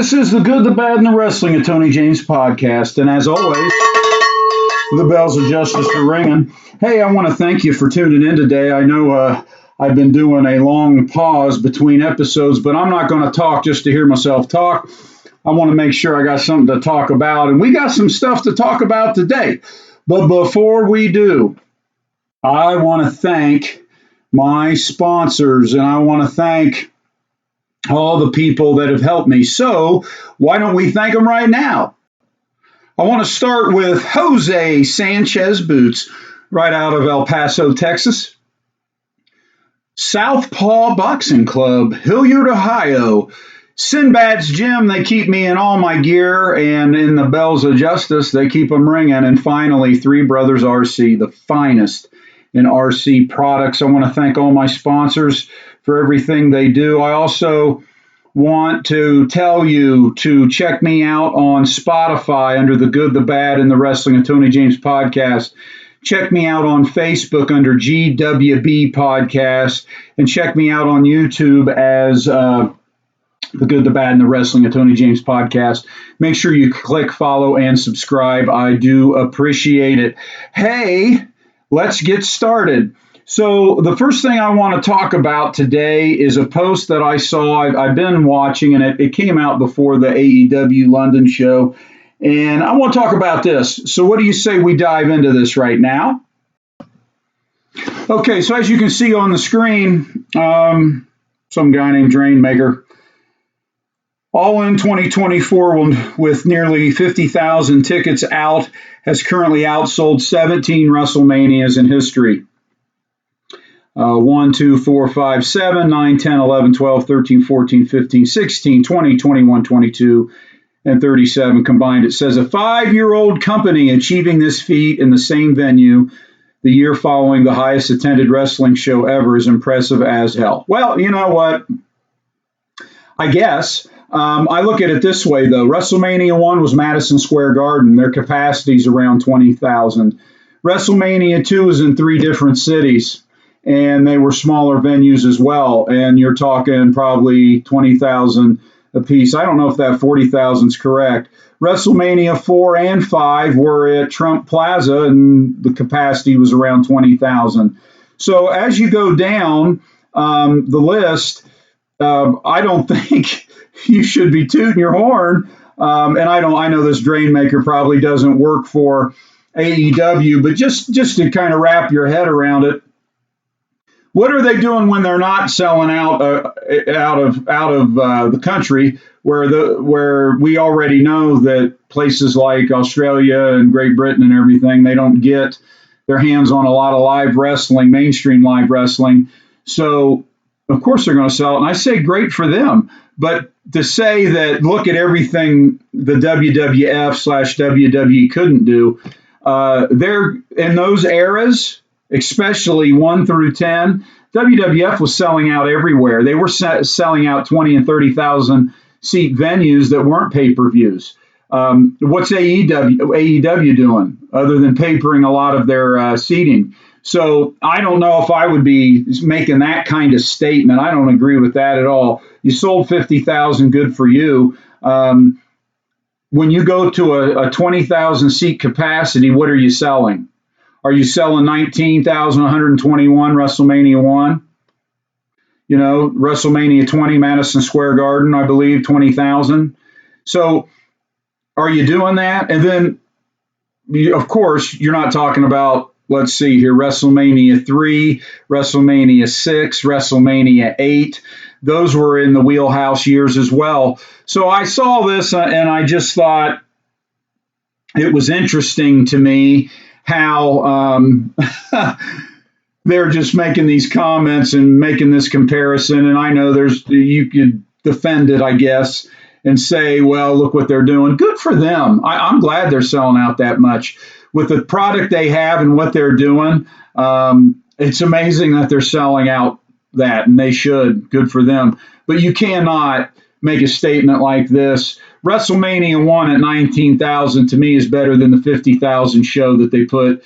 This is the Good, the Bad, and the Wrestling of Tony James podcast. And as always, the bells of justice are ringing. Hey, I want to thank you for tuning in today. I know I've been doing a long pause between episodes, but I'm not going to talk just to hear myself talk. I want to make sure I got something to talk about. And we got some stuff to talk about today. But before we do, I want to thank my sponsors, and I want to thank all the people that have helped me. So why don't we thank them right now? I want to start with Jose Sanchez Boots, right out of El Paso, Texas. Southpaw Boxing Club, Hilliard, Ohio. Sinbad's Gym, they keep me in all my gear, and in the bells of justice, they keep them ringing. And finally, Three Brothers RC, the finest in RC products. I want to thank all my sponsors for everything they do. I also want to tell you to check me out on Spotify under the Good, the Bad, and the Wrestling of Tony James podcast. Check me out on Facebook under GWB podcast, and check me out on YouTube as the Good, the Bad, and the Wrestling of Tony James podcast. Make sure you click follow and subscribe. I do appreciate it. Hey, let's get started. So the first thing I want to talk about today is a post that I saw. I've been watching, and it came out before the AEW London show. And I want to talk about this. So what do you say we dive into this right now? Okay, so as you can see on the screen, some guy named Drainmaker. All in 2024, with nearly 50,000 tickets out, has currently outsold 17 WrestleManias in history. 1, 2, 4, 5, 7, 9, 10, 11, 12, 13, 14, 15, 16, 20, 21, 22, and 37 combined. It says a 5-year-old company achieving this feat in the same venue the year following the highest attended wrestling show ever is impressive as hell. Well, you know what? I guess. I look at it this way, though. WrestleMania 1 was Madison Square Garden. Their capacity is around 20,000. WrestleMania 2 was in 3 different cities, and they were smaller venues as well. And you're talking probably 20,000 apiece. I don't know if that 40,000 is correct. WrestleMania 4 and 5 were at Trump Plaza, and the capacity was around 20,000. So as you go down the list, I don't think you should be tooting your horn. And I know this Drainmaker probably doesn't work for AEW, but just to kind of wrap your head around it, what are they doing when they're not selling out of the country, where we already know that places like Australia and Great Britain and everything, they don't get their hands on a lot of live wrestling, mainstream live wrestling. So of course they're going to sell it, and I say great for them. But to say that, look at everything the WWF/WWE couldn't do, they're in those eras, especially 1 through 10, WWF was selling out everywhere. They were selling out 20 and 30,000 seat venues that weren't pay-per-views. What's AEW doing other than papering a lot of their seating? So I don't know if I would be making that kind of statement. I don't agree with that at all. You sold 50,000, good for you. When you go to a 20,000 seat capacity, what are you selling? Are you selling 19,121 WrestleMania 1? You know, WrestleMania 20, Madison Square Garden, I believe, 20,000. So are you doing that? And then, of course, you're not talking about, let's see here, WrestleMania 3, WrestleMania 6, WrestleMania 8. Those were in the wheelhouse years as well. So I saw this and I just thought it was interesting to me how they're just making these comments and making this comparison. And I know you could defend it, I guess, and say, well, look what they're doing. Good for them. I'm glad they're selling out that much. With the product they have and what they're doing, it's amazing that they're selling out that, and they should. Good for them. But you cannot make a statement like this. WrestleMania 1 at 19,000 to me is better than the 50,000 show that they put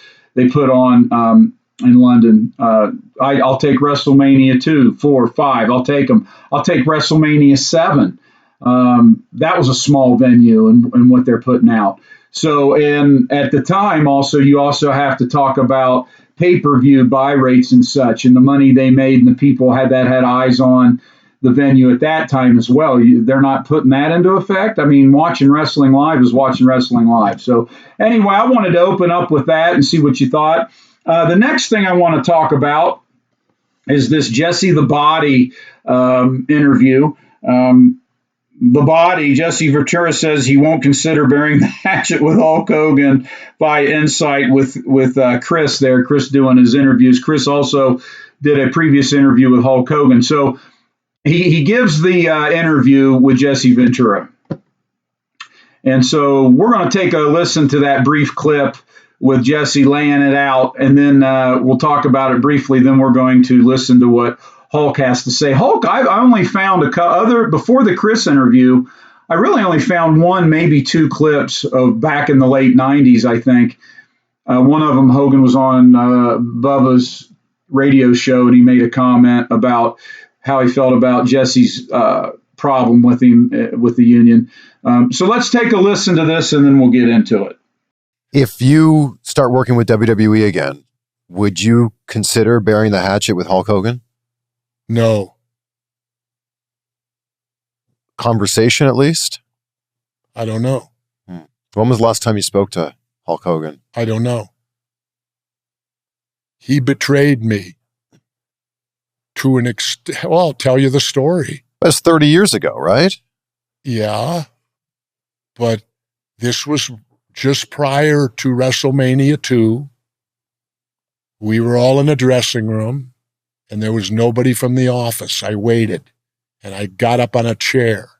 on in London. I'll take WrestleMania 2, 4, 5. I'll take them. I'll take WrestleMania 7. That was a small venue and what they're putting out. So, and at the time, also, you also have to talk about pay-per-view buy rates and such, and the money they made, and the people had eyes on the venue at that time as well. They're not putting that into effect. I mean, watching wrestling live is watching wrestling live. So, anyway, I wanted to open up with that and see what you thought. The next thing I want to talk about is this Jesse the Body interview. The Body, Jesse Ventura says he won't consider burying the hatchet with Hulk Hogan by Insight with Chris there. Chris doing his interviews. Chris also did a previous interview with Hulk Hogan. So he gives the interview with Jesse Ventura. And so we're going to take a listen to that brief clip with Jesse laying it out, and then we'll talk about it briefly. Then we're going to listen to what Hulk has to say. Hulk, I only found before the Chris interview, I really only found one, maybe two clips of back in the late 90s, I think. One of them, Hogan was on Bubba's radio show, and he made a comment about how he felt about Jesse's problem with him, with the union. So let's take a listen to this, and then we'll get into it. If you start working with WWE again, would you consider burying the hatchet with Hulk Hogan? No. Conversation, at least? I don't know. When was the last time you spoke to Hulk Hogan? I don't know. He betrayed me to an extent. Well, I'll tell you the story. That's 30 years ago, right? Yeah. But this was just prior to WrestleMania 2. We were all in a dressing room, and there was nobody from the office. I waited, and I got up on a chair,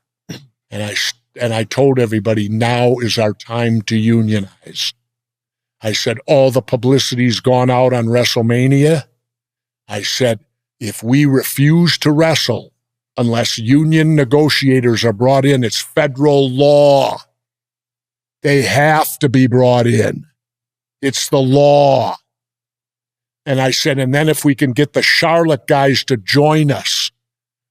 and I told everybody, now is our time to unionize. I said, all the publicity's gone out on WrestleMania. I said, if we refuse to wrestle unless union negotiators are brought in, it's federal law. They have to be brought in. It's the law. And I said, and then if we can get the Charlotte guys to join us,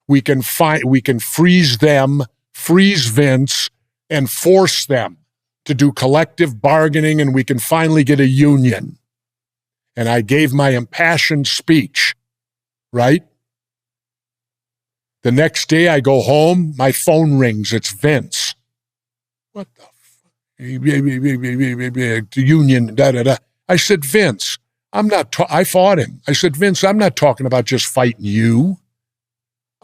we can freeze them, freeze Vince, and force them to do collective bargaining, and we can finally get a union. And I gave my impassioned speech, right? The next day I go home, my phone rings, it's Vince. What the union, da-da-da. I said, Vince, I fought him. I said, Vince, I'm not talking about just fighting you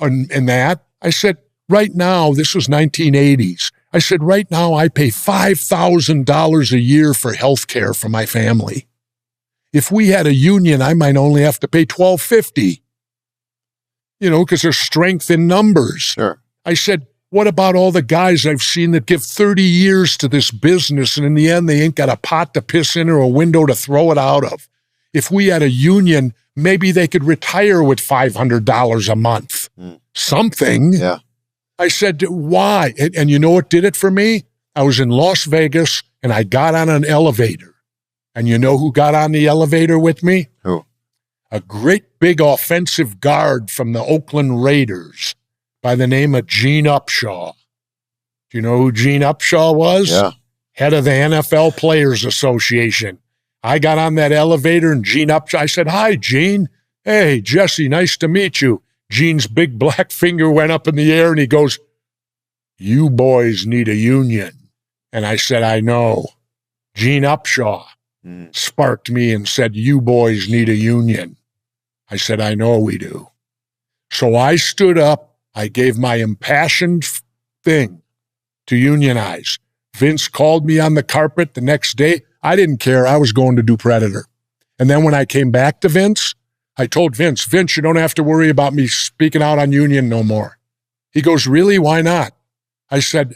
and that. I said, right now, this was 1980s. I said, right now, I pay $5,000 a year for health care for my family. If we had a union, I might only have to pay $1,250, because there's strength in numbers. Sure. I said, what about all the guys I've seen that give 30 years to this business, and in the end, they ain't got a pot to piss in or a window to throw it out of? If we had a union, maybe they could retire with $500 a month. Something. Yeah. I said, why? And you know what did it for me? I was in Las Vegas, and I got on an elevator. And you know who got on the elevator with me? Who? A great big offensive guard from the Oakland Raiders by the name of Gene Upshaw. Do you know who Gene Upshaw was? Yeah. Head of the NFL Players Association. I got on that elevator, and Gene Upshaw, I said, hi, Gene. Hey, Jesse, nice to meet you. Gene's big black finger went up in the air, and he goes, you boys need a union. And I said, I know. Gene Upshaw sparked me and said, you boys need a union. I said, I know we do. So I stood up. I gave my impassioned thing to unionize. Vince called me on the carpet the next day. I didn't care. I was going to do Predator. And then when I came back to Vince, I told Vince, you don't have to worry about me speaking out on union no more. He goes, really? Why not? I said,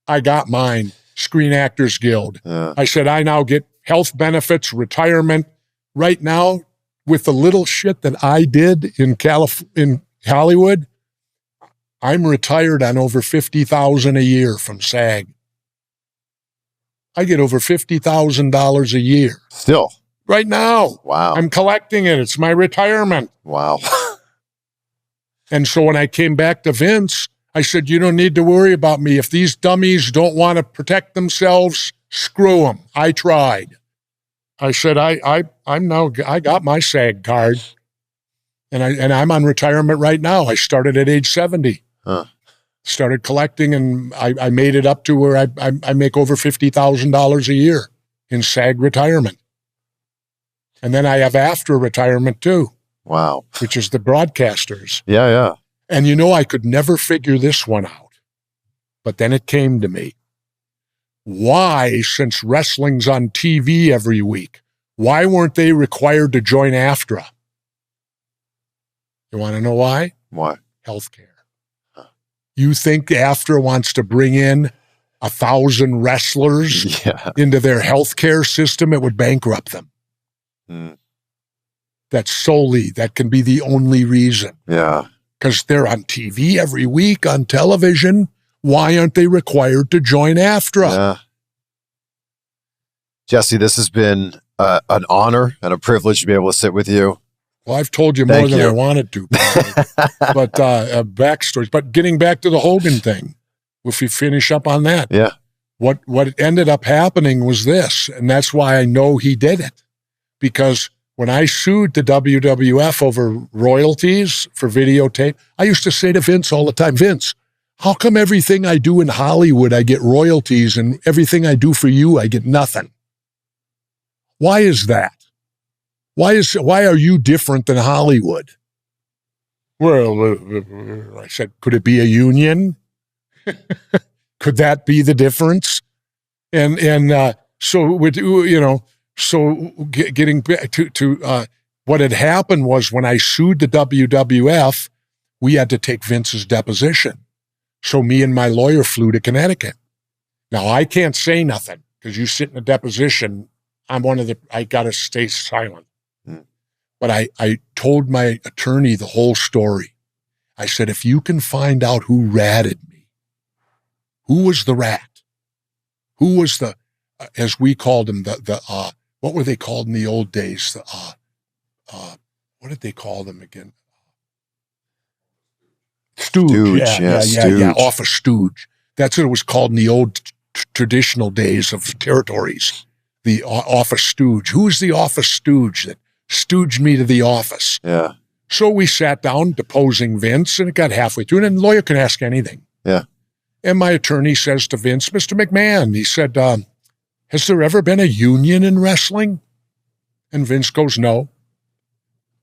I got mine, Screen Actors Guild. I said, I now get health benefits, retirement. Right now, with the little shit that I did in Hollywood, I'm retired on over $50,000 a year from SAG. I get over $50,000 a year. Still? Right now. Wow. I'm collecting it. It's my retirement. Wow. And so when I came back to Vince, I said, you don't need to worry about me. If these dummies don't want to protect themselves, screw them. I tried. I said, I got my SAG card, and I'm on retirement right now. I started at age 70. Started collecting, and I made it up to where I make over $50,000 a year in SAG retirement. And then I have after retirement too. Wow. Which is the broadcasters. Yeah. And I could never figure this one out. But then it came to me. Why, since wrestling's on TV every week, why weren't they required to join AFTRA? You want to know why? Why? Healthcare. You think AFTRA wants to bring in 1,000 wrestlers into their healthcare system? It would bankrupt them. That can be the only reason. Yeah. Because they're on TV every week on television. Why aren't they required to join AFTRA? Yeah. Jesse, this has been an honor and a privilege to be able to sit with you. Well, I've told you more than I wanted to. But backstories. But getting back to the Hogan thing, if we finish up on that. Yeah. What ended up happening was this, and that's why I know he did it. Because when I sued the WWF over royalties for videotape, I used to say to Vince all the time, Vince, how come everything I do in Hollywood, I get royalties, and everything I do for you, I get nothing? Why is that? Why are you different than Hollywood? Well, I said, could it be a union? Could that be the difference? So getting back to what had happened was when I sued the WWF, we had to take Vince's deposition. So me and my lawyer flew to Connecticut. Now I can't say nothing because you sit in a deposition. I got to stay silent. But I told my attorney the whole story. I said, if you can find out who ratted me, who was the rat? Who was the, as we called him, what were they called in the old days? What did they call them again? Stooge. Yeah. Office stooge. That's what it was called in the old traditional days of territories. The office stooge. Who was the office stooge that stooged me to the office? Yeah. So we sat down deposing Vince, and it got halfway through, and the lawyer can ask anything. Yeah. And my attorney says to Vince, Mr. McMahon, he said, has there ever been a union in wrestling? And Vince goes, no.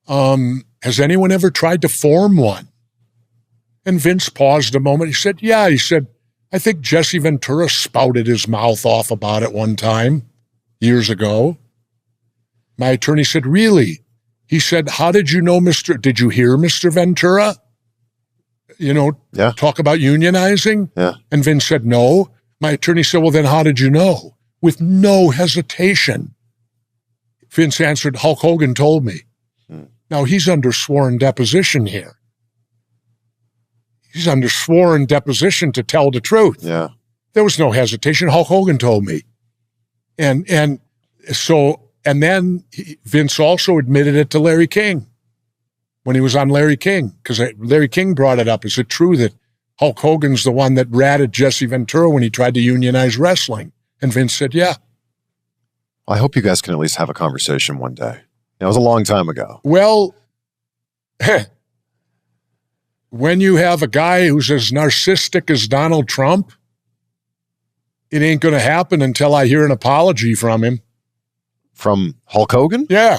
Has anyone ever tried to form one? And Vince paused a moment. He said, yeah. He said, I think Jesse Ventura spouted his mouth off about it one time, years ago. My attorney said, really? He said, how did you know did you hear Mr. Ventura? Talk about unionizing? Yeah. And Vince said, no. My attorney said, well, then how did you know? With no hesitation. Vince answered, Hulk Hogan told me. Now, he's under sworn deposition here. He's under sworn deposition to tell the truth. Yeah. There was no hesitation. Hulk Hogan told me. And then Vince also admitted it to Larry King when he was on Larry King, because Larry King brought it up. Is it true that Hulk Hogan's the one that ratted Jesse Ventura when he tried to unionize wrestling? And Vince said, yeah. I hope you guys can at least have a conversation one day. It was a long time ago. Well, when you have a guy who's as narcissistic as Donald Trump, it ain't going to happen until I hear an apology from him. From Hulk Hogan? Yeah.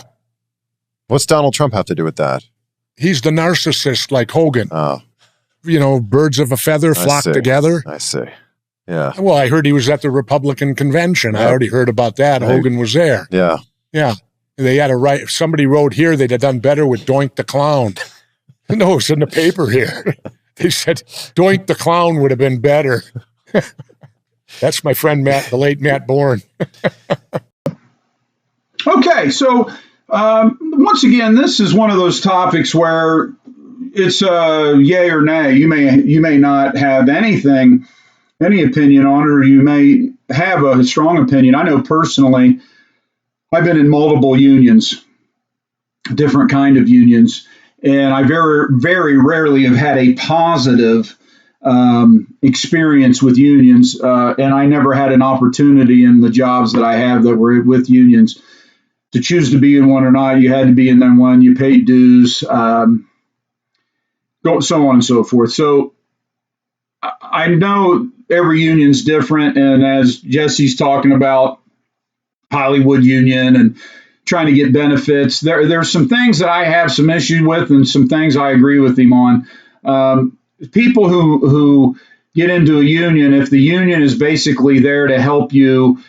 What's Donald Trump have to do with that? He's the narcissist like Hogan. Oh. Birds of a feather flock together. I see. Yeah. Well, I heard he was at the Republican convention. Yeah. I already heard about that. Hogan was there. Yeah. Yeah. They had to write, if somebody wrote here, they'd have done better with Doink the Clown. No, it's in the paper here. They said Doink the Clown would have been better. That's my friend Matt, the late Matt Bourne. Okay, so once again, this is one of those topics where it's yay or nay. You may not have any opinion on it, or you may have a strong opinion. I know personally, I've been in multiple unions, different kind of unions, and I very, very rarely have had a positive experience with unions, and I never had an opportunity in the jobs that I have that were with unions to choose to be in one or not. You had to be in them one. You paid dues, so on and so forth. So I know every union's different, and as Jesse's talking about Hollywood union and trying to get benefits, there's some things that I have some issue with, and some things I agree with him on. People who get into a union, if the union is basically there to help you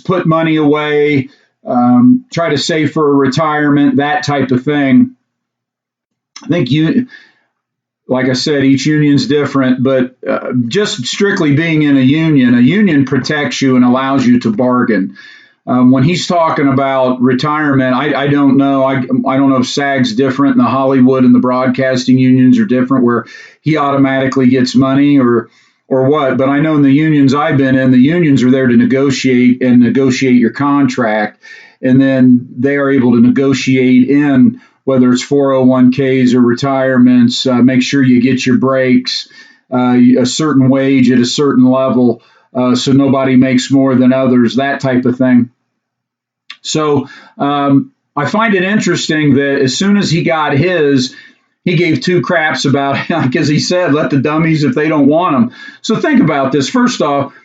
put money away, try to save for a retirement, that type of thing, I think like I said, each union's different, but just strictly being in a union protects you and allows you to bargain. When he's talking about retirement, I don't know. I don't know if SAG's different and the Hollywood and the broadcasting unions are different, where he automatically gets money or what. But I know in the unions I've been in, the unions are there to negotiate your contract, and then they are able to negotiate in whether it's 401ks or retirements. Make sure you get your breaks, a certain wage at a certain level. So nobody makes more than others, that type of thing. So I find it interesting that as soon as he got his, he gave two craps about it, because he said, let the dummies if they don't want them. So think about this. First off,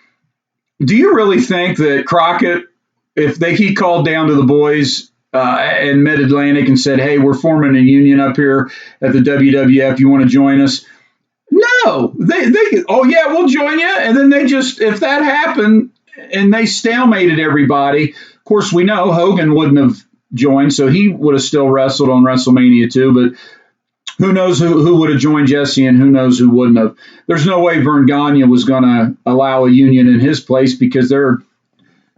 do you really think that Crockett, if he called down to the boys in Mid-Atlantic and said, hey, we're forming a union up here at the WWF, you want to join us? No, they oh yeah, we'll join you. And then they just, if that happened and they stalemated everybody, of course we know Hogan wouldn't have joined, so he would have still wrestled on WrestleMania 2, but who knows who would have joined Jesse and who knows who wouldn't have. There's no way Vern Gagne was going to allow a union in his place, because there are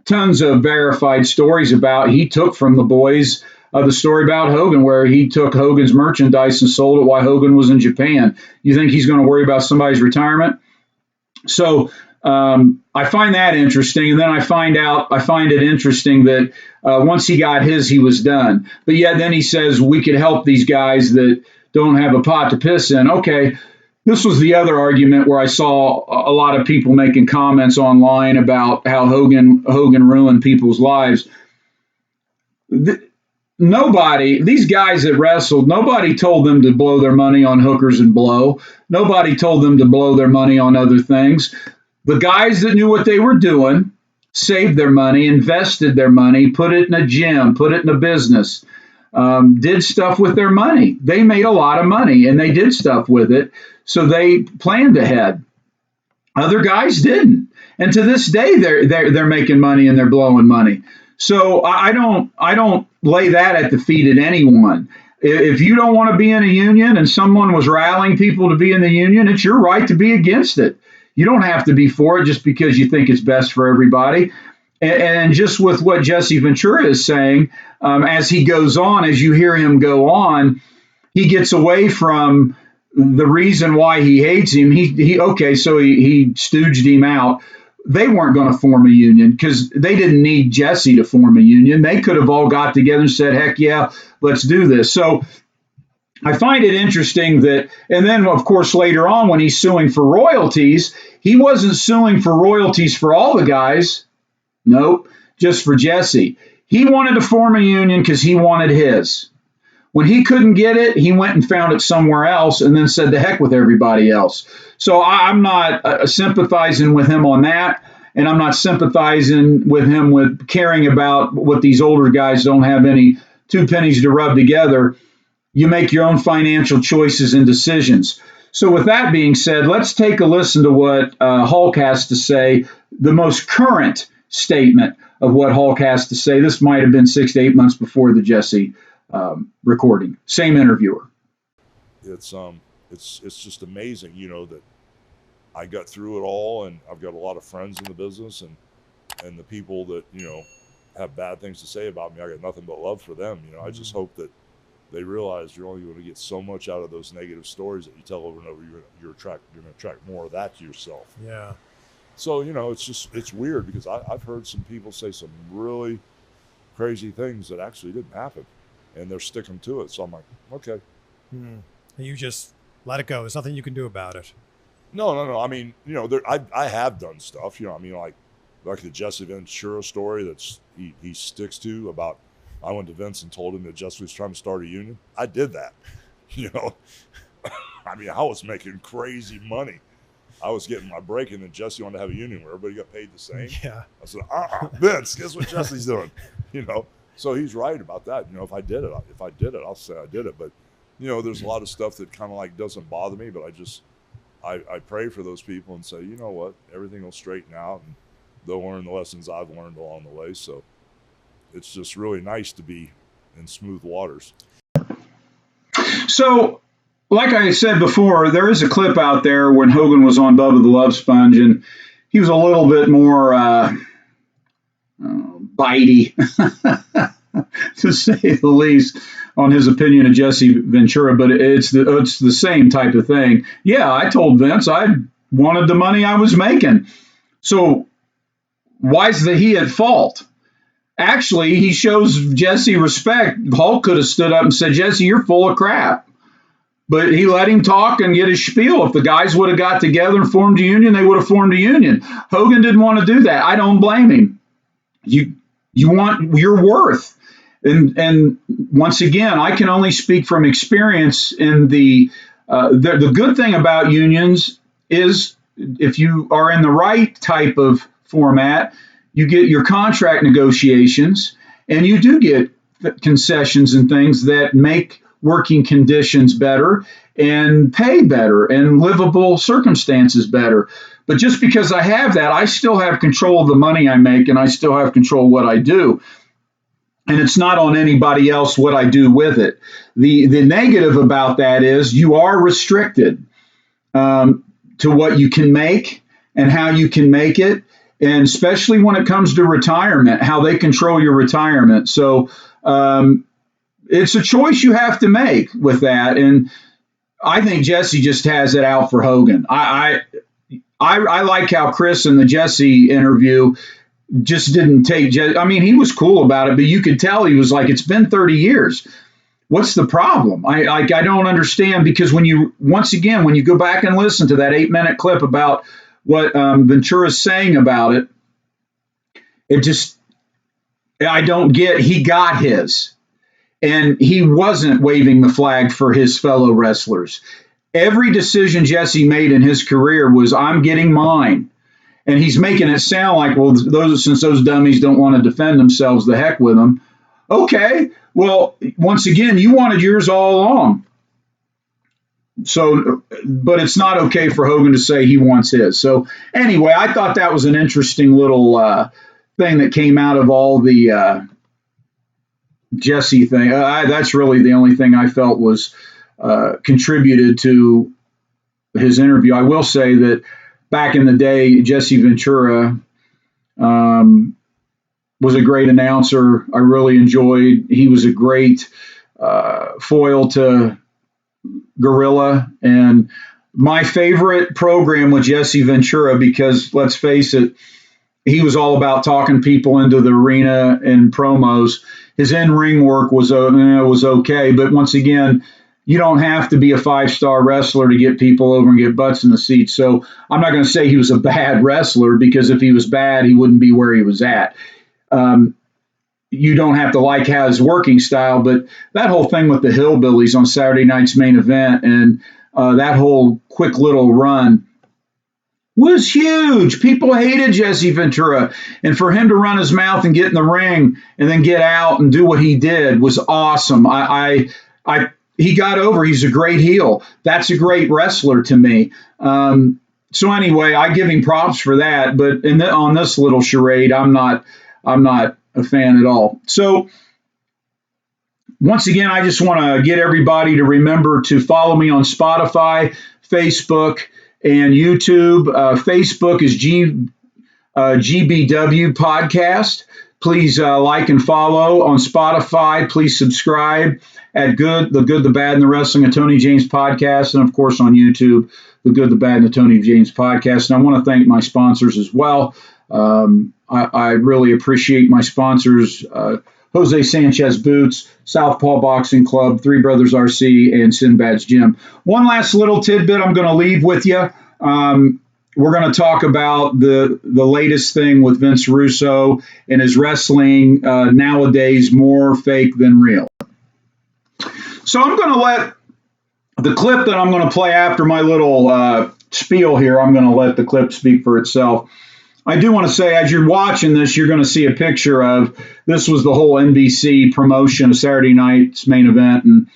tons of verified stories about he took from the boys. The story about Hogan, where he took Hogan's merchandise and sold it while Hogan was in Japan. You think he's going to worry about somebody's retirement? So I find that interesting. And then I find it interesting that once he got his, he was done. But yet then he says, we could help these guys that don't have a pot to piss in. Okay, this was the other argument where I saw a lot of people making comments online about how Hogan ruined people's lives. These guys that wrestled, nobody told them to blow their money on hookers and blow. Nobody told them to blow their money on other things. The guys that knew what they were doing saved their money, invested their money, put it in a gym, put it in a business, did stuff with their money. They made a lot of money and they did stuff with it. So they planned ahead. Other guys didn't. And to this day, they're making money and they're blowing money. So I don't lay that at the feet of anyone. If you don't want to be in a union and someone was rallying people to be in the union, it's your right to be against it. You don't have to be for it just because you think it's best for everybody. And just with what Jesse Ventura is saying, as he goes on, as you hear him go on, he gets away from the reason why he hates him. He stooged him out. They weren't going to form a union because they didn't need Jesse to form a union. They could have all got together and said, heck yeah, let's do this. So I find it interesting that, and then of course later on when he's suing for royalties, he wasn't suing for royalties for all the guys. Nope, just for Jesse. He wanted to form a union because he wanted his. When he couldn't get it, he went and found it somewhere else and then said the heck with everybody else. So I'm not sympathizing with him on that, and I'm not sympathizing with him with caring about what these older guys don't have any two pennies to rub together. You make your own financial choices and decisions. So with that being said, let's take a listen to what Hulk has to say, the most current statement of what Hulk has to say. This might have been 6 to 8 months before the Jesse recording. Same interviewer. It's just amazing, that I got through it all, and I've got a lot of friends in the business, and the people that have bad things to say about me, I got nothing but love for them. I just hope that they realize you're only going to get so much out of those negative stories that you tell over and over. You're going to attract more of that to yourself. Yeah. So it's weird because I've heard some people say some really crazy things that actually didn't happen, and they're sticking to it. So I'm like, okay. You just let it go. There's nothing you can do about it. No. I mean, I have done stuff. I mean, like the Jesse Ventura story that's he sticks to about. I went to Vince and told him that Jesse was trying to start a union. I did that. I mean, I was making crazy money. I was getting my break, and then Jesse wanted to have a union where everybody got paid the same. Yeah. I said, Vince, guess what Jesse's doing? So he's right about that. If I did it, I'll say I did it. But, there's a lot of stuff that kind of like doesn't bother me, but I pray for those people and say, you know what, everything will straighten out, and they'll learn the lessons I've learned along the way. So it's just really nice to be in smooth waters. So, like I said before, there is a clip out there when Hogan was on Bubba the Love Sponge, and he was a little bit more bitey, to say the least, on his opinion of Jesse Ventura. But it's the same type of thing. Yeah, I told Vince I wanted the money I was making. So why is he at fault? Actually, he shows Jesse respect. Hulk could have stood up and said, Jesse, you're full of crap. But he let him talk and get his spiel. If the guys would have got together and formed a union, they would have formed a union. Hogan didn't want to do that. I don't blame him. You want your worth. And once again, I can only speak from experience. In the good thing about unions is if you are in the right type of format, you get your contract negotiations, and you do get concessions and things that make working conditions better and pay better and livable circumstances better. But just because I have that, I still have control of the money I make, and I still have control of what I do. And it's not on anybody else what I do with it. The negative about that is you are restricted to what you can make and how you can make it. And especially when it comes to retirement, how they control your retirement. So it's a choice you have to make with that. And I think Jesse just has it out for Hogan. I like how Chris in the Jesse interview just didn't take Jesse. I mean, he was cool about it, but you could tell he was like, it's been 30 years. What's the problem? I don't understand, because when you go back and listen to that 8-minute clip about what Ventura's saying about it, I don't get, he got his. And he wasn't waving the flag for his fellow wrestlers. Every decision Jesse made in his career was, I'm getting mine. And he's making it sound like, well, since those dummies don't want to defend themselves, the heck with them. Okay, well, once again, you wanted yours all along. So, but it's not okay for Hogan to say he wants his. So anyway, I thought that was an interesting little thing that came out of all the Jesse thing. That's really the only thing I felt was contributed to his interview. I will say that back in the day, Jesse Ventura was a great announcer. I really enjoyed. He was a great foil to Gorilla, and my favorite program with Jesse Ventura, because let's face it, he was all about talking people into the arena and promos. His in-ring work was okay, but once again, you don't have to be a 5-star wrestler to get people over and get butts in the seats. So I'm not going to say he was a bad wrestler, because if he was bad, he wouldn't be where he was at. You don't have to like his working style, but that whole thing with the Hillbillies on Saturday night's Main Event and that whole quick little run was huge. People hated Jesse Ventura, and for him to run his mouth and get in the ring and then get out and do what he did was awesome. He got over. He's a great heel. That's a great wrestler to me. So anyway, I give him props for that. But on this little charade, I'm not a fan at all. So once again, I just want to get everybody to remember to follow me on Spotify, Facebook, and YouTube. Facebook is GBW Podcast. Please like and follow on Spotify. Please subscribe at The Good, the Bad, and the Wrestling of Tony James Podcast. And, of course, on YouTube, The Good, the Bad, and the Tony James Podcast. And I want to thank my sponsors as well. I really appreciate my sponsors, Jose Sanchez Boots, Southpaw Boxing Club, Three Brothers RC, and Sinbad's Gym. One last little tidbit I'm going to leave with you. We're going to talk about the latest thing with Vince Russo and his wrestling nowadays more fake than real. So I'm going to let the clip that I'm going to play after my little spiel here, I'm going to let the clip speak for itself. I do want to say, as you're watching this, you're going to see a picture of, this was the whole NBC promotion of Saturday night's main event, and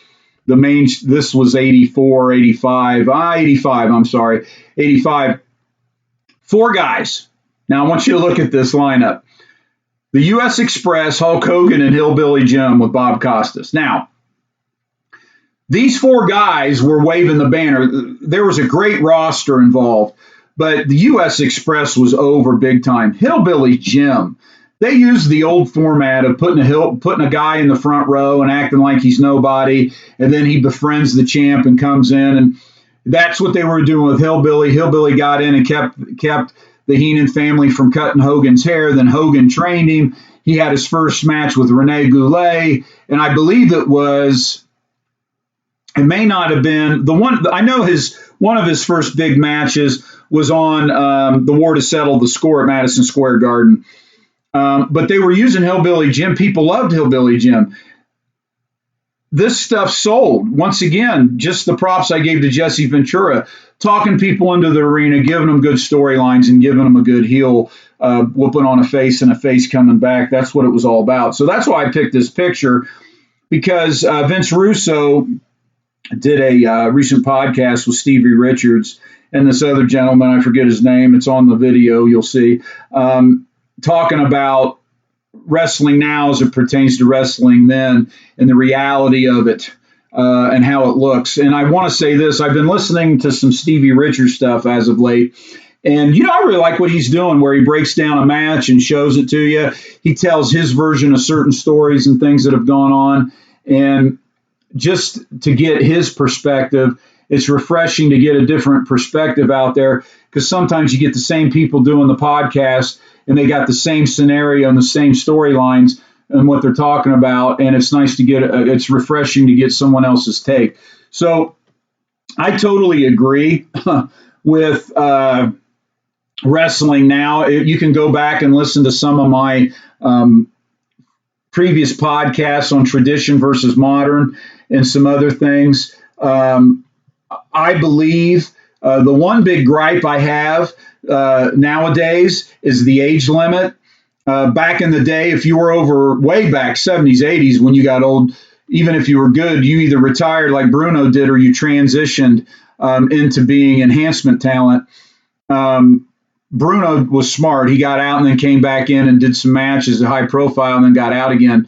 this was 85, I'm sorry, 85. 4 guys. Now I want you to look at this lineup. The U.S. Express, Hulk Hogan, and Hillbilly Jim with Bob Costas. Now, these 4 guys were waving the banner. There was a great roster involved, but the U.S. Express was over big time. Hillbilly Jim, they used the old format of putting a guy in the front row and acting like he's nobody, and then he befriends the champ and comes in, and that's what they were doing with Hillbilly. Hillbilly got in and kept the Heenan family from cutting Hogan's hair. Then Hogan trained him. He had his first match with Rene Goulet, and I believe it may not have been the one. I know one of his first big matches was on the War to Settle the Score at Madison Square Garden. But they were using Hillbilly Jim. People loved Hillbilly Jim. This stuff sold. Once again, just the props I gave to Jesse Ventura, talking people into the arena, giving them good storylines and giving them a good heel, whooping on a face and a face coming back. That's what it was all about. So that's why I picked this picture, because Vince Russo did a recent podcast with Stevie Richards and this other gentleman, I forget his name. It's on the video, you'll see, talking about wrestling now as it pertains to wrestling then and the reality of it and how it looks. And I want to say this, I've been listening to some Stevie Richards stuff as of late, and I really like what he's doing, where he breaks down a match and shows it to you. He tells his version of certain stories and things that have gone on, and just to get his perspective, it's refreshing to get a different perspective out there, because sometimes you get the same people doing the podcast and they got the same scenario and the same storylines and what they're talking about. And it's nice to it's refreshing to get someone else's take. So I totally agree with wrestling now. You can go back and listen to some of my previous podcasts on tradition versus modern and some other things. I believe the one big gripe I have nowadays is the age limit. Back in the day, if you were over way back 70s, 80s, when you got old, even if you were good, you either retired like Bruno did or you transitioned into being enhancement talent. Bruno was smart. He got out and then came back in and did some matches at high profile and then got out again.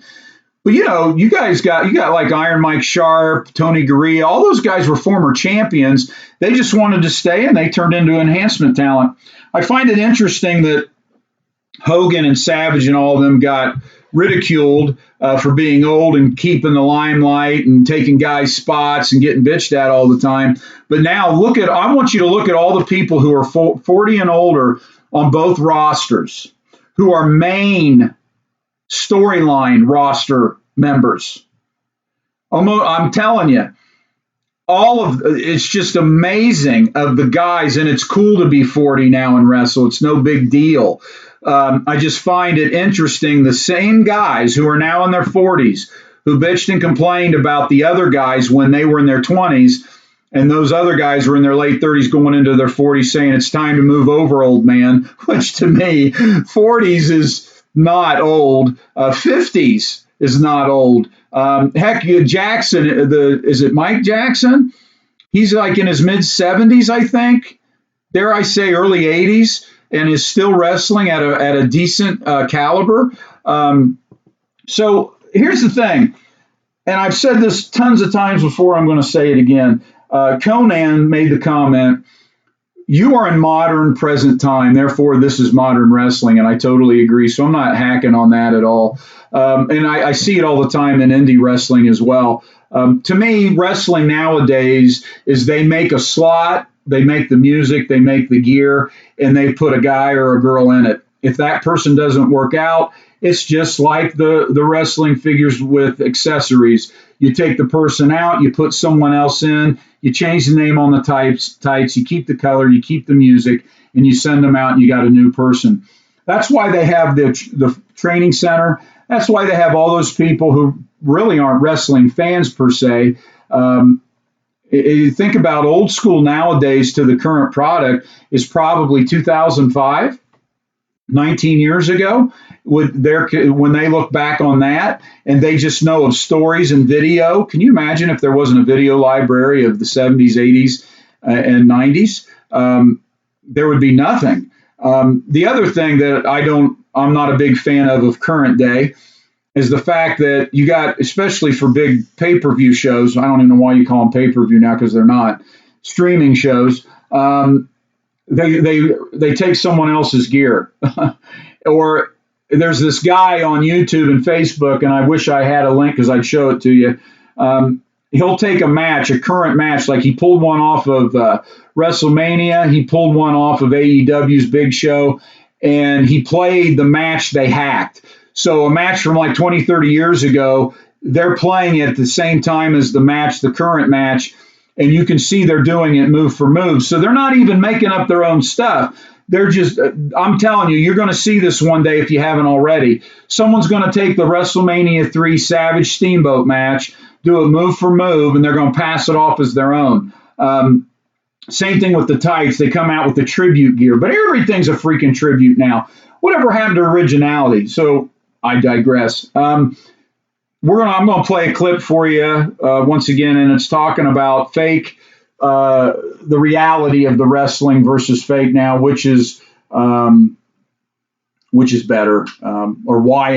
But, you guys got like Iron Mike Sharp, Tony Gurria, all those guys were former champions. They just wanted to stay and they turned into enhancement talent. I find it interesting that Hogan and Savage and all of them got ridiculed for being old and keeping the limelight and taking guys' spots and getting bitched at all the time. But now I want you to look at all the people who are 40 and older on both rosters, who are main storyline roster members. I'm telling you, it's just amazing of the guys, and it's cool to be 40 now and wrestle. It's no big deal. I just find it interesting, the same guys who are now in their 40s, who bitched and complained about the other guys when they were in their 20s, and those other guys were in their late 30s going into their 40s saying it's time to move over, old man, which to me, 40s is not old. 50s is not old. Heck, Jackson, is it Mike Jackson? He's like in his mid 70s, I think. Dare I say early 80s, and is still wrestling at a decent caliber. So here's the thing, and I've said this tons of times before. I'm going to say it again. Conan made the comment, you are in modern present time, therefore this is modern wrestling, and I totally agree. So I'm not hacking on that at all. And I see it all the time in indie wrestling as well. To me, wrestling nowadays is they make a slot, they make the music, they make the gear, and they put a guy or a girl in it. If that person doesn't work out, it's just like the wrestling figures with accessories. You take the person out, you put someone else in, you change the name on the tights, you keep the color, you keep the music, and you send them out and you got a new person. That's why they have the training center. That's why they have all those people who really aren't wrestling fans per se. You think about old school nowadays to the current product is probably 2005, 19 years ago. When they look back on that and they just know of stories and video. Can you imagine if there wasn't a video library of the 70s, 80s, and 90s? There would be nothing. The other thing that I'm not a big fan of current day is the fact that you got, especially for big pay-per-view shows, I don't even know why you call them pay-per-view now because they're not, streaming shows, they take someone else's gear. Or there's this guy on YouTube and Facebook, and I wish I had a link because I'd show it to you. He'll take a current match, like he pulled one off of WrestleMania, he pulled one off of AEW's big show, and he played the match they hacked. So a match from like 20, 30 years ago, they're playing it at the same time as the current match, and you can see they're doing it move for move. So they're not even making up their own stuff. They're just, I'm telling you, you're going to see this one day if you haven't already. Someone's going to take the WrestleMania 3 Savage Steamboat match, do it move for move, and they're going to pass it off as their own. Same thing with the tights. They come out with the tribute gear, but everything's a freaking tribute now. Whatever happened to originality? So I digress. I'm going to play a clip for you once again, and it's talking about fake, the reality of the wrestling versus fake now, which is better, or why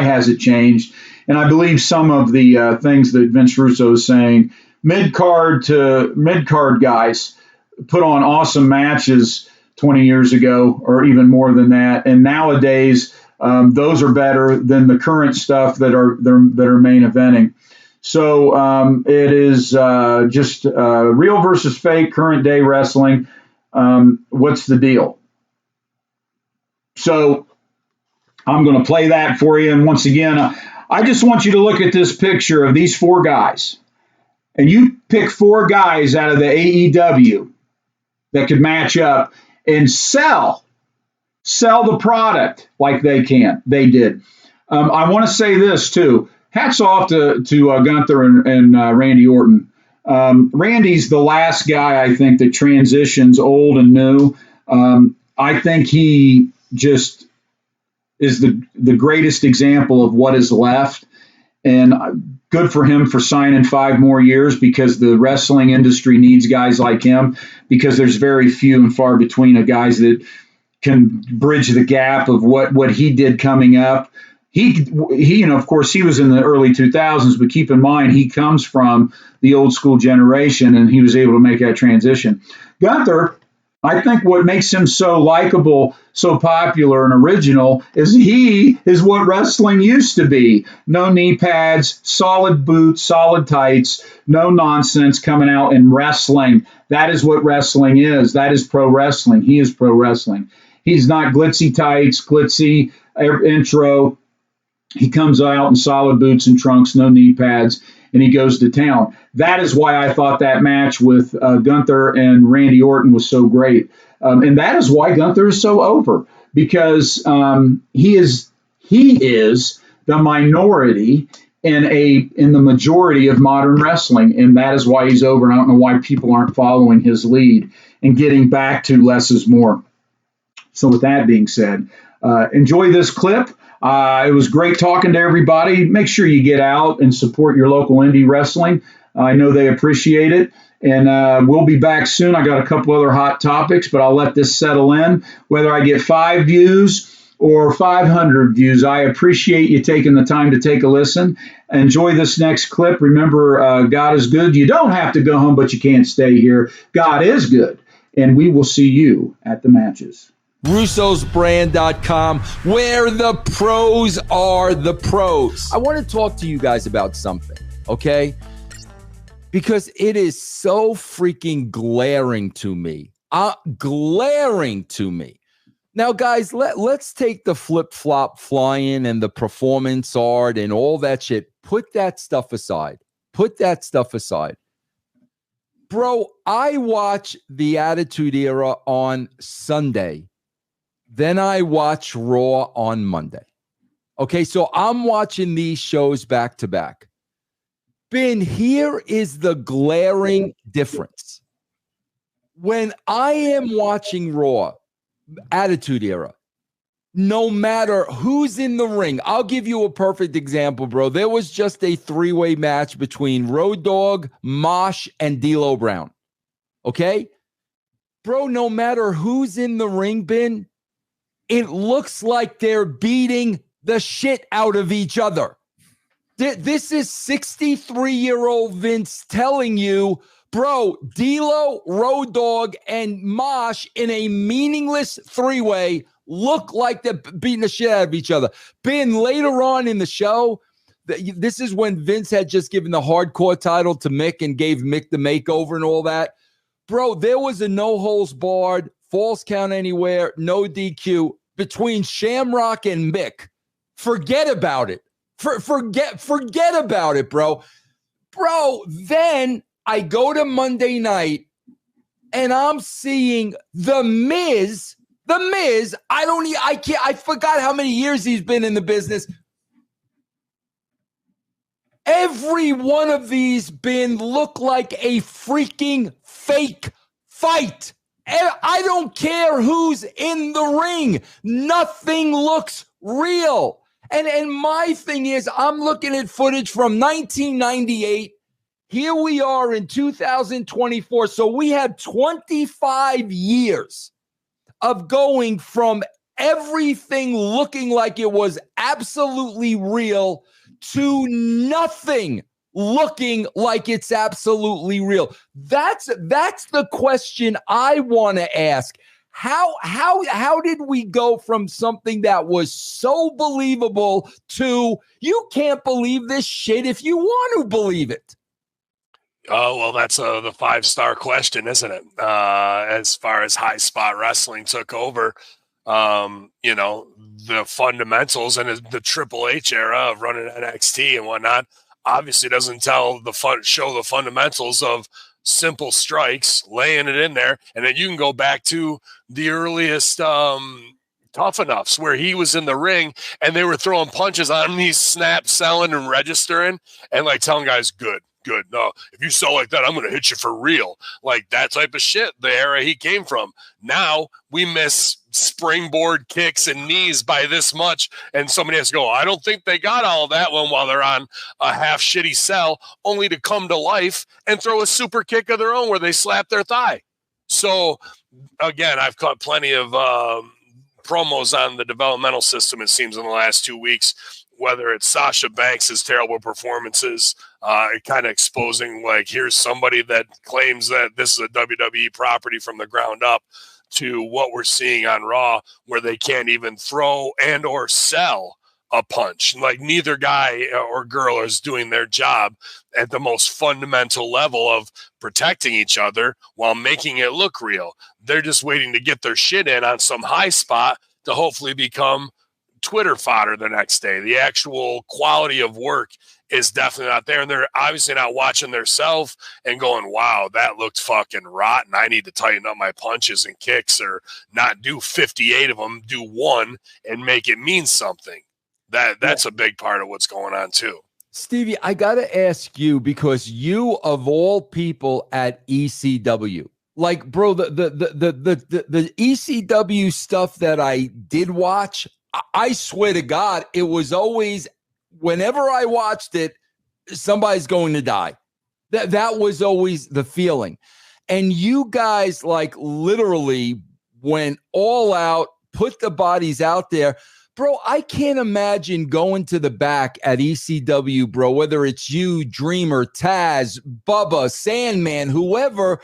has it changed? And I believe some of the things that Vince Russo is saying, mid-card guys put on awesome matches 20 years ago, or even more than that, and nowadays those are better than the current stuff that are main eventing. So it is just real versus fake, current day wrestling. What's the deal? So I'm going to play that for you. And once again, I just want you to look at this picture of these four guys. And you pick four guys out of the AEW that could match up and sell the product like they did. I want to say this too. Hats off to Gunther and Randy Orton. Randy's the last guy, I think, that transitions old and new. I think he just is the greatest example of what is left. And good for him for signing 5 more years, because the wrestling industry needs guys like him, because there's very few and far between of guys that can bridge the gap of what he did coming up. He, of course, he was in the early 2000s, but keep in mind, he comes from the old school generation, and he was able to make that transition. Gunther, I think what makes him so likable, so popular and original is he is what wrestling used to be. No knee pads, solid boots, solid tights, no nonsense coming out and wrestling. That is what wrestling is. That is pro wrestling. He is pro wrestling. He's not glitzy tights, glitzy intro. He comes out in solid boots and trunks, no knee pads, and he goes to town. That is why I thought that match with Gunther and Randy Orton was so great. And that is why Gunther is so over, because he is the minority in the majority of modern wrestling, and that is why he's over. And I don't know why people aren't following his lead and getting back to less is more. So with that being said, enjoy this clip. It was great talking to everybody. Make sure you get out and support your local indie wrestling. I know they appreciate it. And we'll be back soon. I got a couple other hot topics, but I'll let this settle in. Whether I get 5 views or 500 views, I appreciate you taking the time to take a listen. Enjoy this next clip. Remember, God is good. You don't have to go home, but you can't stay here. God is good. And we will see you at the matches. Russo'sBrand.com, where the pros are the pros. I want to talk to you guys about something, okay? Because it is so freaking glaring to me. Glaring to me. Now, guys, let's take the flip-flop flying and the performance art and all that shit. Put that stuff aside. Put that stuff aside. Bro, I watch the Attitude Era on Sunday. Then I watch Raw on Monday. Okay, so I'm watching these shows back to back. Ben, here is the glaring difference. When I am watching Raw, Attitude Era, no matter who's in the ring, I'll give you a perfect example, bro. There was just a three-way match between Road Dogg, Mosh, and D'Lo Brown. Okay? Bro, no matter who's in the ring, Ben, it looks like they're beating the shit out of each other. This is 63-year-old Vince telling you, bro, D'Lo, Road Dogg, and Mosh in a meaningless three-way look like they're beating the shit out of each other. Ben, later on in the show, this is when Vince had just given the hardcore title to Mick and gave Mick the makeover and all that. Bro, there was a no-holds-barred, false count anywhere, no DQ between Shamrock and Mick. Forget about it. Forget about it, bro. Bro, then I go to Monday night and I'm seeing The Miz. The Miz, I forgot how many years he's been in the business. Every one of these look like a freaking fake fight. I don't care who's in the ring. Nothing looks real. And my thing is, I'm looking at footage from 1998. Here we are in 2024. So we have 25 years of going from everything looking like it was absolutely real to nothing looking like it's absolutely real. That's the question I want to ask. How did we go from something that was so believable to you can't believe this shit if you want to believe it? Oh, well, that's the 5-star question, isn't it? As far as high spot wrestling took over, the fundamentals and the Triple H era of running NXT and whatnot obviously doesn't show the fundamentals of simple strikes, laying it in there. And then you can go back to the earliest Tough Enoughs where he was in the ring and they were throwing punches on him. He's snap selling and registering and like telling guys, good. No, if you sell like that, I'm going to hit you for real. Like that type of shit, the era he came from. Now we miss springboard kicks and knees by this much. And somebody has to go, I don't think they got all that one while they're on a half shitty sell, only to come to life and throw a super kick of their own where they slap their thigh. So again, I've caught plenty of promos on the developmental system, it seems, in the last 2 weeks, whether it's Sasha Banks' terrible performances, kind of exposing, like, here's somebody that claims that this is a WWE property from the ground up, to what we're seeing on Raw, where they can't even throw and or sell a punch. Like, neither guy or girl is doing their job at the most fundamental level of protecting each other while making it look real. They're just waiting to get their shit in on some high spot to hopefully become Twitter fodder the next day. The actual quality of work is definitely not there. And they're obviously not watching themselves and going, wow, that looked fucking rotten. I need to tighten up my punches and kicks, or not do 58 of them, do one and make it mean something. That's a big part of what's going on too. Stevie, I got to ask you, because you of all people at ECW, like, bro, the ECW stuff that I did watch, I swear to God, it was always, whenever I watched it, somebody's going to die. That was always the feeling. And you guys, like, literally went all out, put the bodies out there. Bro, I can't imagine going to the back at ECW, bro, whether it's you, Dreamer, Taz, Bubba, Sandman, whoever,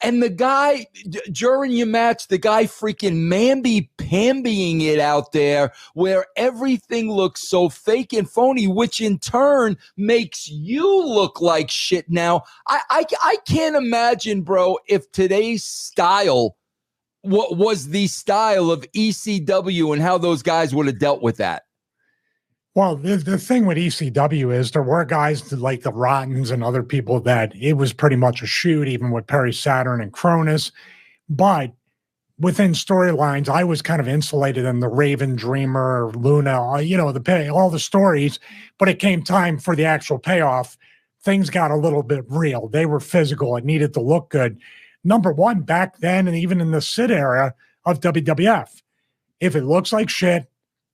and the guy, during your match, the guy freaking mamby-pambying it out there where everything looks so fake and phony, which in turn makes you look like shit now. I can't imagine, bro, if today's style what was the style of ECW and how those guys would have dealt with that. Well, the thing with ECW is there were guys like the Rottens and other people that it was pretty much a shoot, even with Perry Saturn and Cronus. But within storylines, I was kind of insulated in the Raven Dreamer, Luna, all the stories. But it came time for the actual payoff. Things got a little bit real. They were physical. It needed to look good. Number one, back then, and even in the Sid era of WWF, if it looks like shit,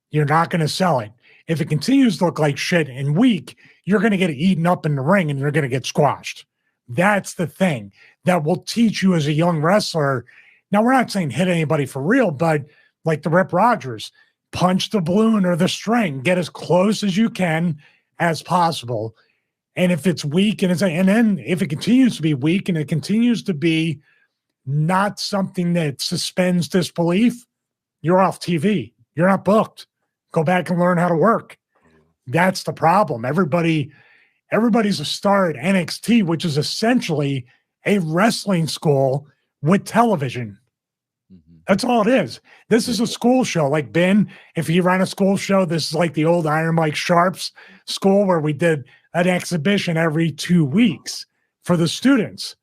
you're not going to sell it. If it continues to look like shit and weak, you're going to get eaten up in the ring and you're going to get squashed. That's the thing that will teach you as a young wrestler. Now, we're not saying hit anybody for real, but like the Rip Rogers, punch the balloon or the string, get as close as you can as possible. And if it's weak and then if it continues to be weak and it continues to be not something that suspends disbelief, you're off TV. You're not booked. Go back and learn how to work. That's the problem. Everybody's a star at NXT, which is essentially a wrestling school with television. That's all it is. This is a school show. Like Ben, if he ran a school show, this is like the old Iron Mike Sharp's school where we did an exhibition every 2 weeks for the students.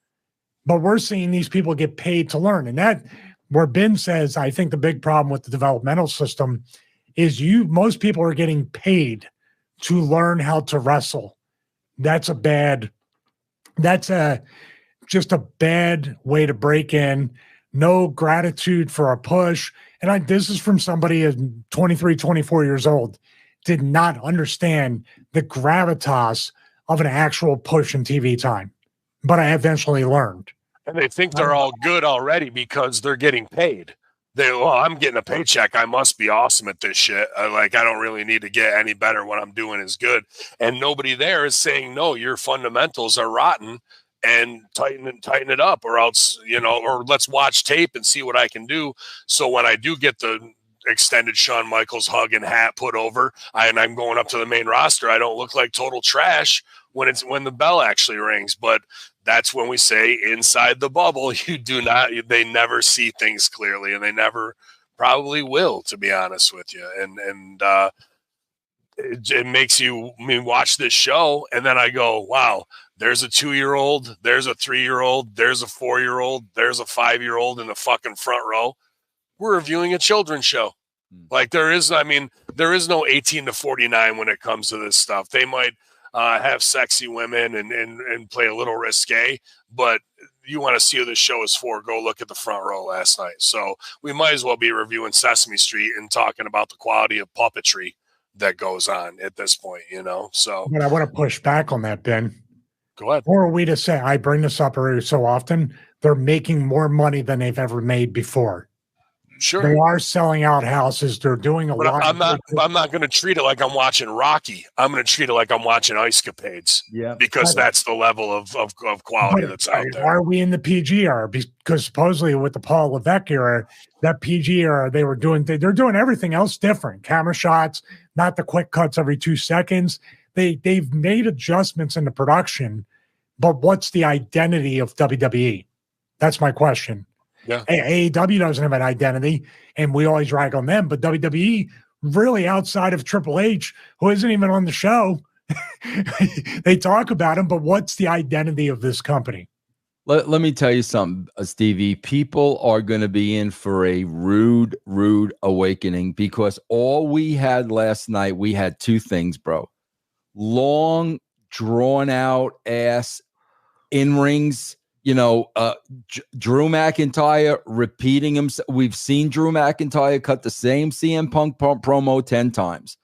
But we're seeing these people get paid to learn. And that, where Ben says, I think the big problem with the developmental system is most people are getting paid to learn how to wrestle. That's just a bad way to break in. No gratitude for a push. And this is from somebody at 23, 24 years old, did not understand the gravitas of an actual push in TV time. But I eventually learned. And they think they're all good already because they're getting paid. I'm getting a paycheck. I must be awesome at this shit. I don't really need to get any better. What I'm doing is good. And nobody there is saying, no, your fundamentals are rotten and tighten it up, or else, or let's watch tape and see what I can do. So when I do get the extended Shawn Michaels hug and hat put over, and I'm going up to the main roster, I don't look like total trash when the bell actually rings. But that's when we say inside the bubble, they never see things clearly, and they never probably will, to be honest with you. And it makes you watch this show, and then I go, wow, there's a 2-year-old, there's a 3-year-old, there's a 4-year-old, there's a 5-year-old in the fucking front row. We're reviewing a children's show. Like there is no 18 to 49 when it comes to this stuff. They might have sexy women and play a little risque, but you want to see who the show is for, go look at the front row last night. So we might as well be reviewing Sesame Street and talking about the quality of puppetry that goes on at this point, So, but I want to push back on that, Ben. Go ahead. Or are we to say, I bring this up so often, they're making more money than they've ever made before. Sure. They are selling out houses. They're doing a lot. I'm not going to treat it like I'm watching Rocky. I'm going to treat it like I'm watching Ice Capades. Yeah. Because that's the level of quality that's out there. Are we in the PG era? Because supposedly with the Paul Levesque era, that PG era, they're doing everything else different. Camera shots, not the quick cuts every 2 seconds. They've made adjustments in the production, but what's the identity of WWE? That's my question. Yeah. AEW doesn't have an identity, and we always rag on them, but WWE, really outside of Triple H, who isn't even on the show, they talk about him, but what's the identity of this company? Let me tell you something, Stevie. People are going to be in for a rude awakening, because all we had last night, we had 2 things, bro. Long, drawn-out ass in-rings. Drew McIntyre repeating himself. We've seen Drew McIntyre cut the same CM Punk promo 10 times.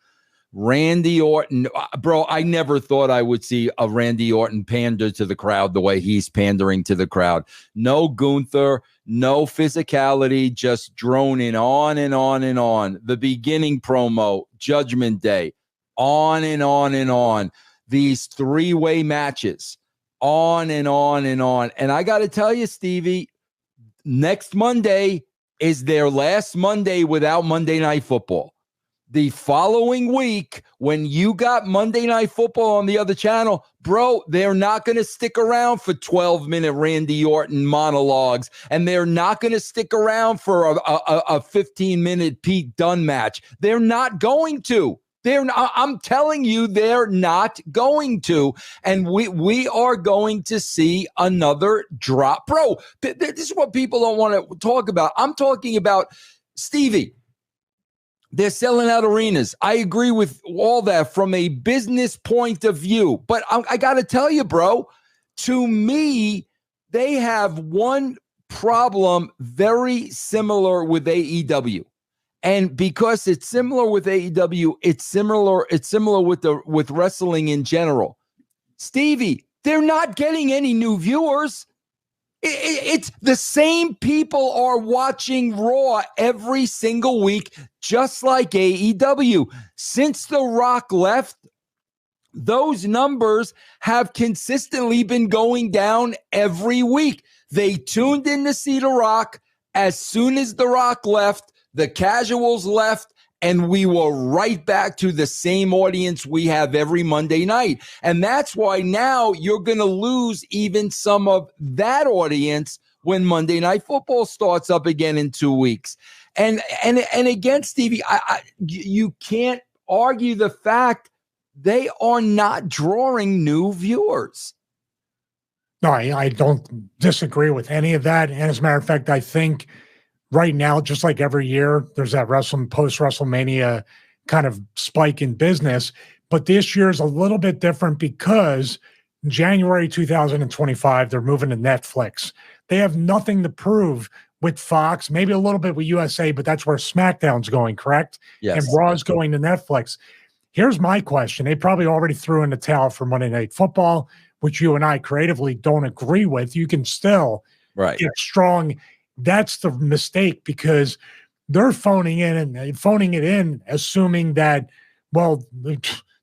Randy Orton, bro, I never thought I would see a Randy Orton pander to the crowd the way he's pandering to the crowd. No Gunther, no physicality, just droning on and on and on. The beginning promo, Judgment Day, on and on and on. These 3-way matches. On and on and on. And I got to tell you, Stevie, next Monday is their last Monday without Monday Night Football. The following week, when you got Monday Night Football on the other channel, bro, they're not going to stick around for 12-minute Randy Orton monologues, and they're not going to stick around for a 15-minute Pete Dunne match. They're not going to. They're not, I'm telling you, they're not going to. And we are going to see another drop. Bro, this is what people don't want to talk about. I'm talking about, Stevie, they're selling out arenas. I agree with all that from a business point of view. But I got to tell you, bro, to me, they have one problem very similar with AEW. And because it's similar with AEW, it's similar with wrestling in general. Stevie, they're not getting any new viewers. It's the same people are watching Raw every single week, just like AEW. Since The Rock left, those numbers have consistently been going down every week. They tuned in to see The Rock. As soon as The Rock left, the casuals left, and we were right back to the same audience we have every Monday night. And that's why now you're going to lose even some of that audience when Monday Night Football starts up again in 2 weeks. And again, Stevie, you can't argue the fact they are not drawing new viewers. No, I don't disagree with any of that. And as a matter of fact, I think right now, just like every year, there's that post-WrestleMania kind of spike in business. But this year is a little bit different because January 2025, they're moving to Netflix. They have nothing to prove with Fox, maybe a little bit with USA, but that's where SmackDown's going, correct? Yes. And Raw's going to Netflix. Here's my question. They probably already threw in the towel for Monday Night Football, which you and I creatively don't agree with. You can still get strong. That's the mistake because they're phoning it in, assuming that, well, the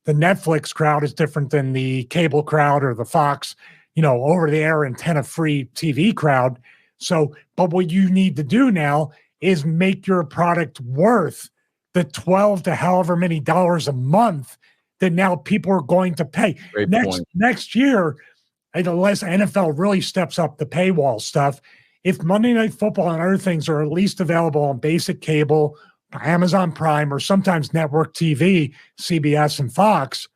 Netflix crowd is different than the cable crowd or the Fox, over the air antenna-free TV crowd. So, but what you need to do now is make your product worth the $12 to however many dollars a month that now people are going to pay. Next year, unless NFL really steps up the paywall stuff, if Monday Night Football and other things are at least available on basic cable, Amazon Prime, or sometimes network TV, CBS and Fox,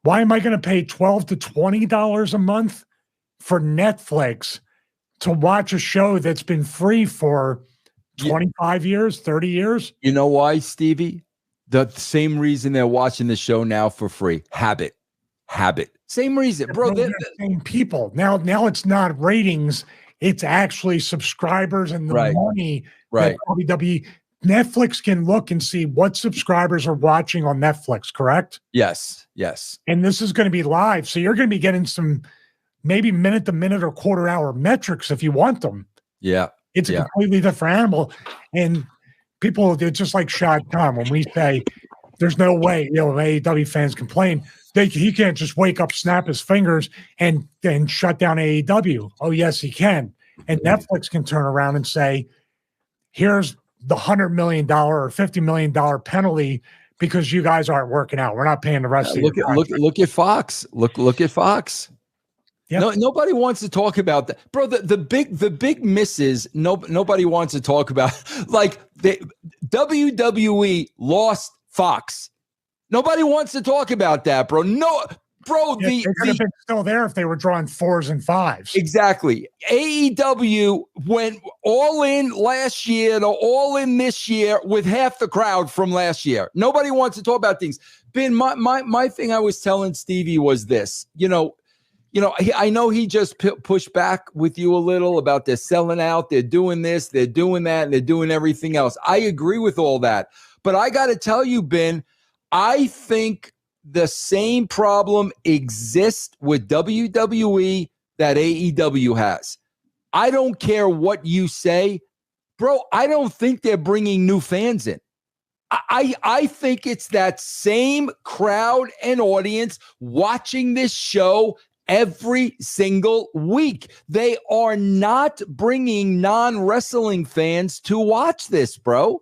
why am I going to pay $12 to $20 a month for Netflix to watch a show that's been free for 25 years, 30 years? You know why, Stevie? The same reason they're watching the show now for free. Habit. Same reason, bro. They're the same people. Now it's not ratings. It's actually subscribers and the money that WWE. Netflix can look and see what subscribers are watching on Netflix, correct? Yes. And this is going to be live. So you're going to be getting some maybe minute-to-minute or quarter-hour metrics if you want them. Yeah. It's a completely different animal. And people, it's just like Shad Khan when we say there's no way, AEW fans complain. He can't just wake up, snap his fingers, and then shut down AEW. Oh, yes, he can. And Netflix can turn around and say, here's the $100 million or $50 million penalty because you guys aren't working out. We're not paying the rest of you. Look at Fox. Look at Fox. Yep. No, nobody wants to talk about that, bro. The big misses. Nobody wants to talk about. Like the WWE lost Fox. Nobody wants to talk about that, bro. No, bro. They could have been still there if they were drawing 4s and 5s. Exactly. AEW went all in last year to all in this year with half the crowd from last year. Nobody wants to talk about things. Ben, my thing I was telling Stevie was this. I know he just pushed back with you a little about they're selling out, they're doing this, they're doing that, and they're doing everything else. I agree with all that. But I got to tell you, Ben, I think the same problem exists with WWE that AEW has. I don't care what you say. Bro, I don't think they're bringing new fans in. I think it's that same crowd and audience watching this show every single week. They are not bringing non-wrestling fans to watch this, bro.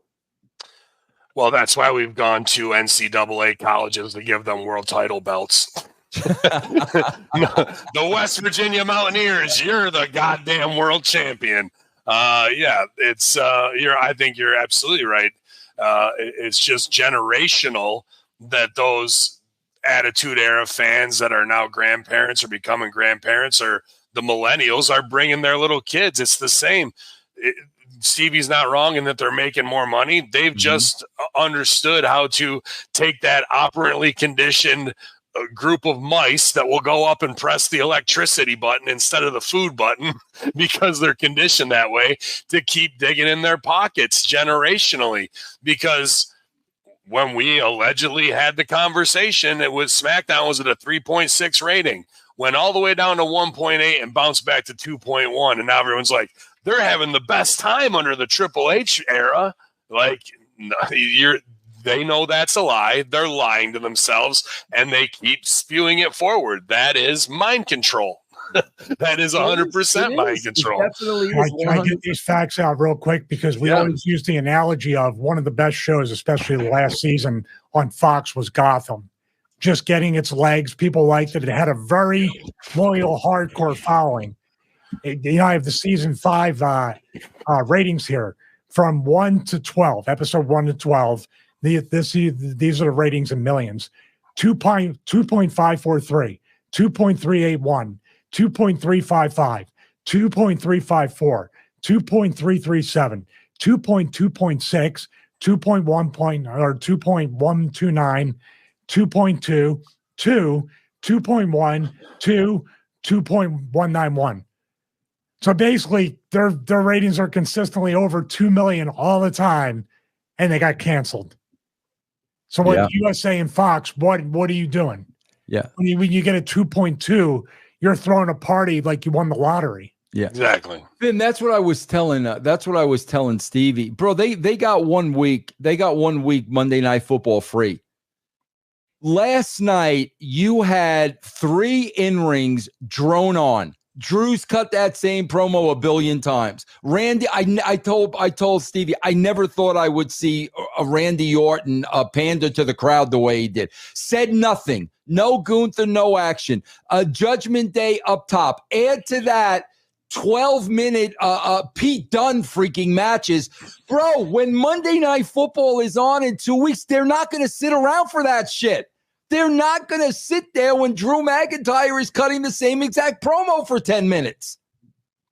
Well, that's why we've gone to NCAA colleges to give them world title belts. The West Virginia Mountaineers, you're the goddamn world champion. I think you're absolutely right. It's just generational that those Attitude Era fans that are now grandparents or becoming grandparents, or the millennials, are bringing their little kids. It's the same. Stevie's not wrong in that they're making more money. They've just understood how to take that operantly conditioned group of mice that will go up and press the electricity button instead of the food button because they're conditioned that way, to keep digging in their pockets generationally. Because when we allegedly had the conversation, it was SmackDown was at a 3.6 rating, went all the way down to 1.8 and bounced back to 2.1. And now everyone's like, they're having the best time under the Triple H era. Like, they know that's a lie. They're lying to themselves, and they keep spewing it forward. That is mind control. That is 100% mind control. Definitely is. Can I get these facts out real quick? Because we always use the analogy of one of the best shows, especially the last season on Fox, was Gotham. Just getting its legs. People liked it. It had a very loyal, hardcore following. I have the season 5 ratings here from 1 to 12, episode 1 to 12. These are the ratings in millions: 2.543, 2.381, 2.355, 2.354, 2.337, 2.2.6, 2.1.2.129, 2.2, 2, 2.1, 2, 2.191. So basically, their ratings are consistently over 2 million all the time, and they got canceled. So what USA and Fox, what are you doing? Yeah. When you get a 2.2, you're throwing a party like you won the lottery. Yeah, exactly. Ben, that's what I was telling. That's what I was telling Stevie, bro. They got 1 week. They got 1 week Monday Night Football free. Last night you had 3 in-rings drone on. Drew's cut that same promo a billion times. Randy, I told Stevie, I never thought I would see a Randy Orton pander to the crowd the way he did. Said nothing. No Gunther, no action. Judgment Day up top. Add to that 12-minute Pete Dunne freaking matches. Bro, when Monday Night Football is on in 2 weeks, they're not going to sit around for that shit. They're not going to sit there when Drew McIntyre is cutting the same exact promo for 10 minutes.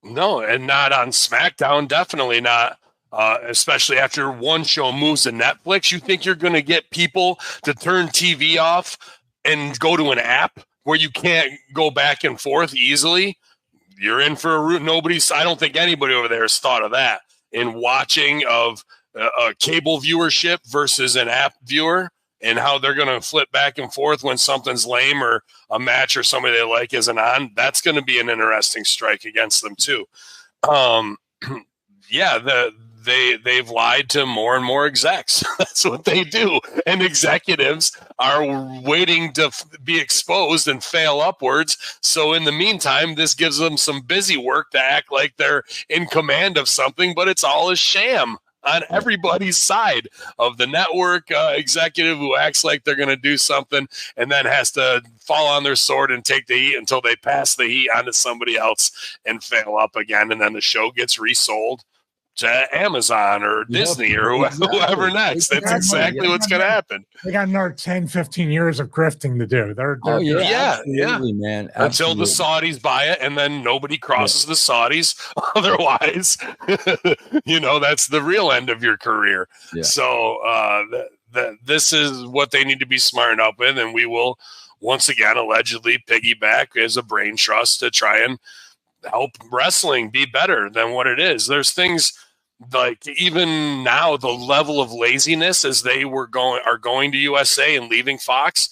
No, and not on SmackDown. Definitely not. Especially after one show moves to Netflix. You think you're going to get people to turn TV off and go to an app where you can't go back and forth easily? You're in for a route. I don't think anybody over there has thought of that in watching of a cable viewership versus an app viewer, and how they're going to flip back and forth when something's lame or a match or somebody they like isn't on. That's going to be an interesting strike against them too. They've lied to more and more execs. That's what they do. And executives are waiting to be exposed and fail upwards. So in the meantime, this gives them some busy work to act like they're in command of something, but it's all a sham on everybody's side of the network. Executive who acts like they're going to do something and then has to fall on their sword and take the heat until they pass the heat onto somebody else and fail up again. And then the show gets resold to Amazon or Disney or whoever next. That's exactly what's going to happen. They got another 10, 15 years of grifting to do. They're absolutely, man. Absolutely. Until the Saudis buy it, and then nobody crosses the Saudis. Otherwise, that's the real end of your career. Yeah. So this is what they need to be smarting up with, and we will once again allegedly piggyback as a brain trust to try and help wrestling be better than what it is. There's things like, even now, the level of laziness as they are going to USA and leaving Fox.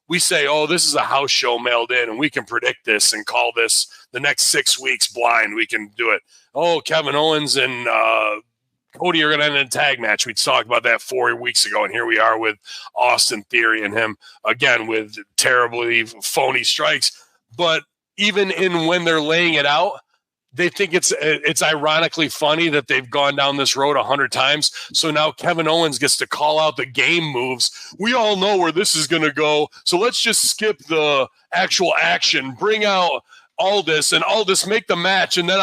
We say, oh, this is a house show mailed in, and we can predict this and call this the next 6 weeks blind. We can do it. Oh, Kevin Owens and Cody are going to end in a tag match. We talked about that 4 weeks ago, and here we are with Austin Theory and him again with terribly phony strikes. But even when they're laying it out, they think it's ironically funny that they've gone down this road 100 times. So now Kevin Owens gets to call out the game moves. We all know where this is going to go, so let's just skip the actual action, bring out Aldis, and Aldis make the match. And then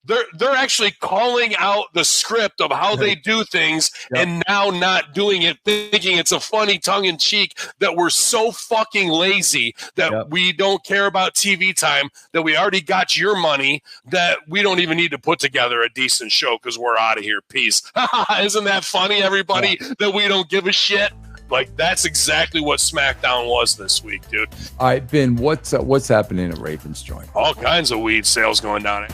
They're actually calling out the script of how they do things and now not doing it, thinking it's a funny tongue-in-cheek that we're so fucking lazy that we don't care about TV time, that we already got your money, that we don't even need to put together a decent show because we're out of here. Peace. Isn't that funny, everybody, that we don't give a shit? Like, that's exactly what SmackDown was this week, dude. All right, Ben, what's happening at Ravens joint? All kinds of weed sales going down.